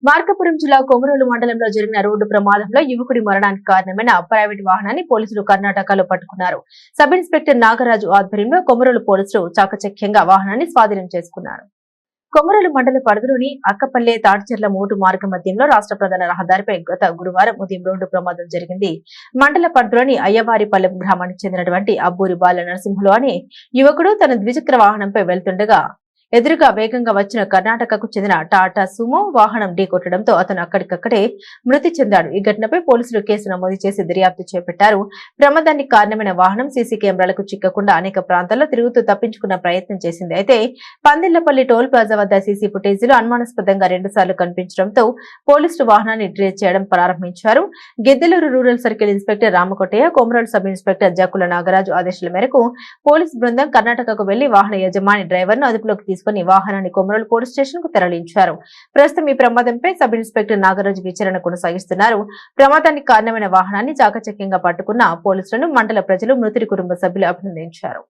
మార్కాపురం జిల్లా కొమరోలు మండలంలో జరిగిన రోడ్డు ప్రమాదంలో యువకుడి మరణానికి కారణమైన ప్రైవేట్ వాహనాన్ని పోలీసులు కర్ణాటకలో పట్టుకున్నారు. సబ్ ఇన్స్పెక్టర్ నాగరాజు ఆధ్వర్యంలో కొమరోలు పోలీసులు చాకచక్యంగా వాహనాన్ని స్వాధీనం చేసుకున్నారు. కొమరోలు మండల పరిధిలోని అక్కపల్లె తాడిచెర్ల మోటు మార్గ మధ్యంలో రాష్ట్ర ప్రధాన రహదారిపై గత గురువారం ఉదయం రోడ్డు ప్రమాదం జరిగింది. మండల పరిధిలోని అయ్యవారిపల్లెం గ్రామానికి చెందినటువంటి అబ్బూరి బాల నరసింహులు అనే యువకుడు తన ద్విచక్ర వాహనంపై వెళ్తుండగా ఎదురుగా వేగంగా వచ్చిన కర్ణాటకకు చెందిన టాటా సుమో వాహనం ఢీకొట్టడంతో అతను అక్కడికక్కడే మృతి చెందాడు. ఈ ఘటనపై పోలీసులు కేసు నమోదు చేసి దర్యాప్తు చేపట్టారు. ప్రమాదానికి కారణమైన వాహనం సీసీ కెమెరాలకు చిక్కకుండా అనేక ప్రాంతాల్లో తిరుగుతూ తప్పించుకున్న ప్రయత్నం చేసింది. అయితే పందిళ్లపల్లి టోల్ ప్లాజా వద్ద సీసీ ఫుటేజీలు అనుమానాస్పదంగా 2 సార్లు కనిపించడంతో పోలీసులు వాహనాన్ని ట్రేస్ చేయడం ప్రారంభించారు. Giddalur rural circle inspector Ramakotaiah, Komarolu sub inspector Jakkula Nagaraju ఆదేశాల మేరకు పోలీసు బృందం కర్ణాటకకు వెళ్లి వాహన యజమాని డ్రైవర్ను అదుపులోకి తీసుకుని వాహనాన్ని కొమరోలు పోలీస్ స్టేషన్ కు తరలించారు. ప్రస్తుతం ఈ ప్రమాదంపై సబ్ ఇన్స్పెక్టర్ నాగరాజు విచారణ కొనసాగిస్తున్నారు. ప్రమాదానికి కారణమైన వాహనాన్ని చాకచక్యంగా పట్టుకున్న పోలీసులను మండల ప్రజలు, మృతుడి కుటుంబ సభ్యులు అభినందించారు.